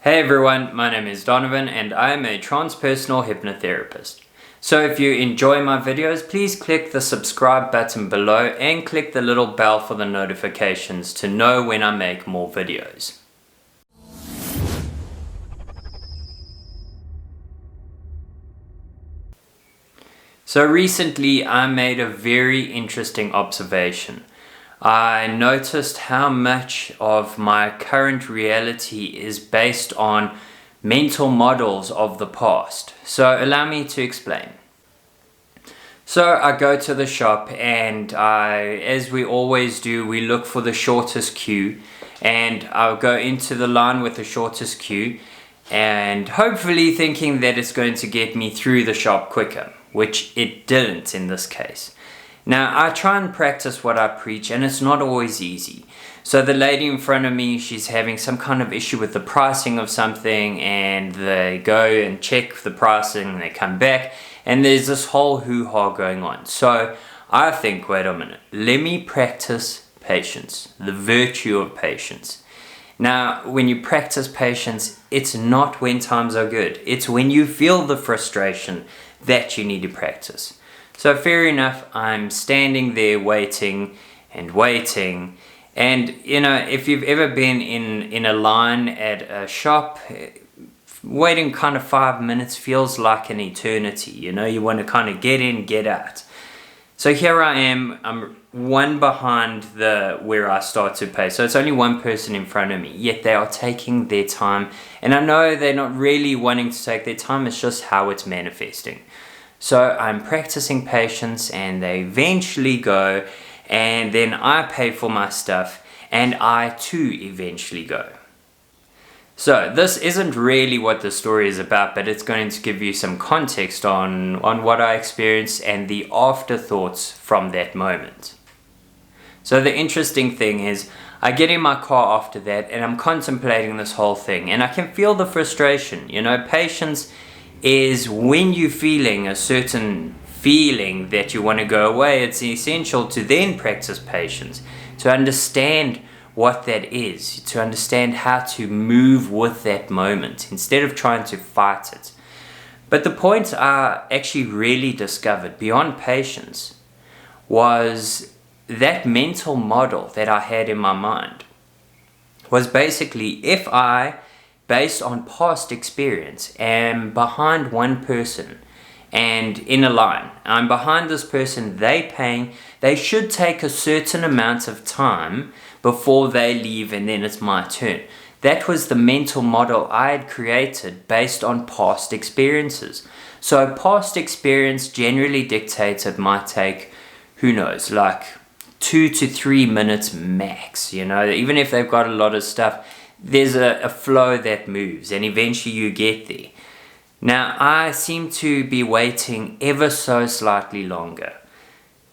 Hey everyone, my name is Donovan and I am a transpersonal hypnotherapist. So if you enjoy my videos, please click the subscribe button below and click the little bell for the notifications to know when I make more videos. So recently I made a very interesting observation. I noticed how much of my current reality is based on mental models of the past. So allow me to explain. So I go to the shop and as we always do, we look for the shortest queue, and I'll go into the line with the shortest queue and hopefully thinking that it's going to get me through the shop quicker, which it didn't in this case. Now, I try and practice what I preach, and it's not always easy. So the lady in front of me, she's having some kind of issue with the pricing of something, and they go and check the pricing, and they come back, and there's this whole hoo-ha going on. So I think, wait a minute, let me practice patience, the virtue of patience. Now, when you practice patience, it's not when times are good. It's when you feel the frustration that you need to practice. So fair enough, I'm standing there waiting, and you know, if you've ever been in a line at a shop, waiting kind of 5 minutes feels like an eternity. You know, you want to kind of get in, get out. So here I am, I'm one behind where I start to pay. So it's only one person in front of me, yet they are taking their time. And I know they're not really wanting to take their time, it's just how it's manifesting. So I'm practicing patience, and they eventually go, and then I pay for my stuff, and I too eventually go. So this isn't really what the story is about, but it's going to give you some context on what I experienced and the afterthoughts from that moment. So the interesting thing is, I get in my car after that, and I'm contemplating this whole thing, and I can feel the frustration. You know, patience is when you're feeling a certain feeling that you want to go away. It's essential to then practice patience, to understand what that is, to understand how to move with that moment instead of trying to fight it. But the point I actually really discovered beyond patience was that mental model that I had in my mind was basically, if I, based on past experience, am behind one person and in a line, I'm behind this person, they should take a certain amount of time before they leave, and then it's my turn. That was the mental model I had created based on past experiences. So past experience generally dictates it might take, who knows, like 2 to 3 minutes max. You know, even if they've got a lot of stuff, there's a flow that moves, and eventually you get there. Now, I seem to be waiting ever so slightly longer.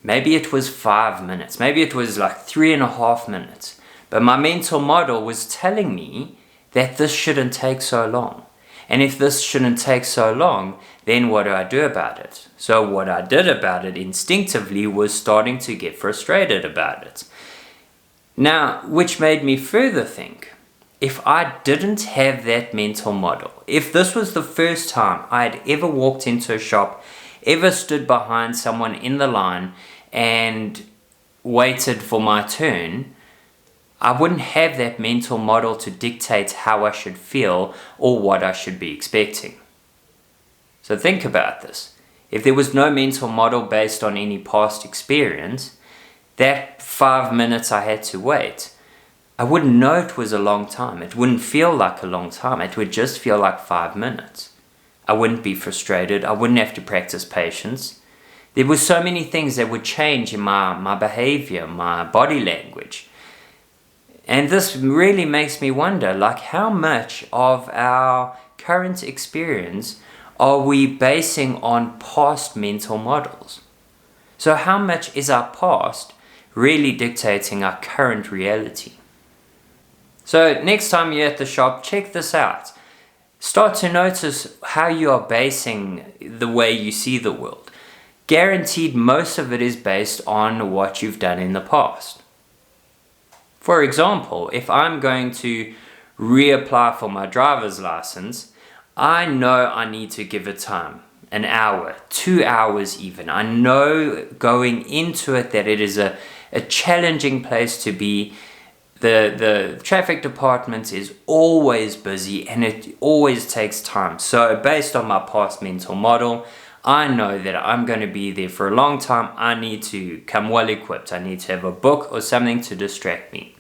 Maybe it was 5 minutes, maybe it was like 3.5 minutes, but my mental model was telling me that this shouldn't take so long. And if this shouldn't take so long, then what do I do about it? So what I did about it instinctively was starting to get frustrated about it. Now, which made me further think, if I didn't have that mental model, if this was the first time I had ever walked into a shop, ever stood behind someone in the line and waited for my turn, I wouldn't have that mental model to dictate how I should feel or what I should be expecting. So think about this. If there was no mental model based on any past experience, that 5 minutes I had to wait, I wouldn't know it was a long time. It wouldn't feel like a long time. It would just feel like 5 minutes. I wouldn't be frustrated. I wouldn't have to practice patience. There were so many things that would change in my behavior, my body language. And this really makes me wonder, like, how much of our current experience are we basing on past mental models? So how much is our past really dictating our current reality? So next time you're at the shop, check this out. Start to notice how you are basing the way you see the world. Guaranteed most of it is based on what you've done in the past. For example, if I'm going to reapply for my driver's license, I know I need to give it time. An hour, 2 hours even. I know going into it that it is a challenging place to be. The traffic department is always busy and it always takes time. So based on my past mental model, I know that I'm going to be there for a long time. I need to come well equipped. I need to have a book or something to distract me.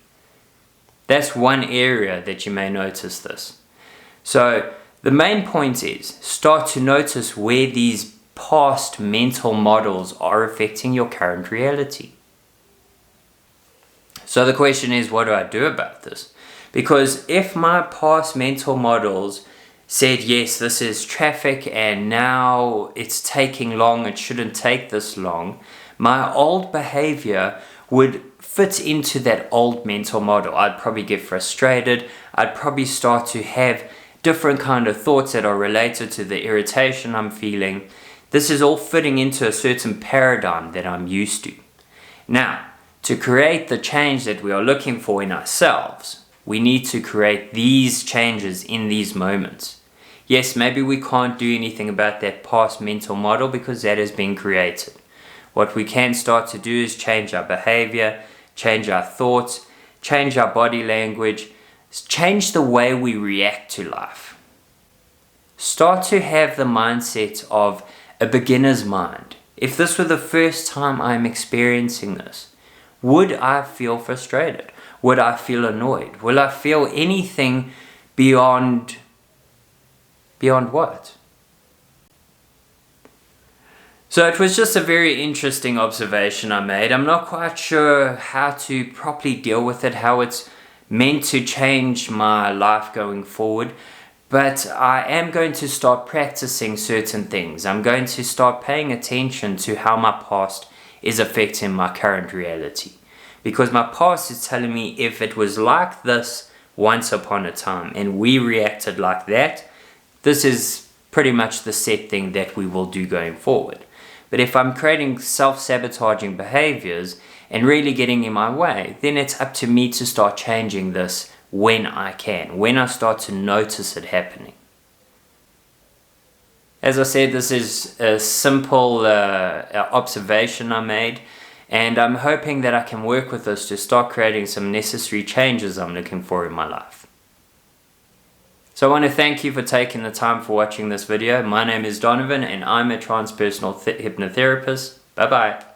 That's one area that you may notice this. So the main point is start to notice where these past mental models are affecting your current reality. So the question is, what do I do about this? Because if my past mental models said, yes, this is traffic and now it's taking long, it shouldn't take this long, my old behavior would fit into that old mental model. I'd probably get frustrated. I'd probably start to have different kind of thoughts that are related to the irritation I'm feeling. This is all fitting into a certain paradigm that I'm used to. Now, to create the change that we are looking for in ourselves, we need to create these changes in these moments. Yes, maybe we can't do anything about that past mental model because that has been created. What we can start to do is change our behavior, change our thoughts, change our body language, change the way we react to life. Start to have the mindset of a beginner's mind. If this were the first time I'm experiencing this, would I feel frustrated? Would I feel annoyed? Will I feel anything beyond what? So it was just a very interesting observation I made. I'm not quite sure how to properly deal with it, how it's meant to change my life going forward, but I am going to start practicing certain things. I'm going to start paying attention to how my past is affecting my current reality. Because my past is telling me if it was like this once upon a time and we reacted like that, this is pretty much the set thing that we will do going forward. But if I'm creating self-sabotaging behaviors and really getting in my way, then it's up to me to start changing this when I can, when I start to notice it happening. As I said, this is a simple observation I made, and I'm hoping that I can work with this to start creating some necessary changes I'm looking for in my life. So I want to thank you for taking the time for watching this video. My name is Donovan and I'm a transpersonal hypnotherapist. Bye bye.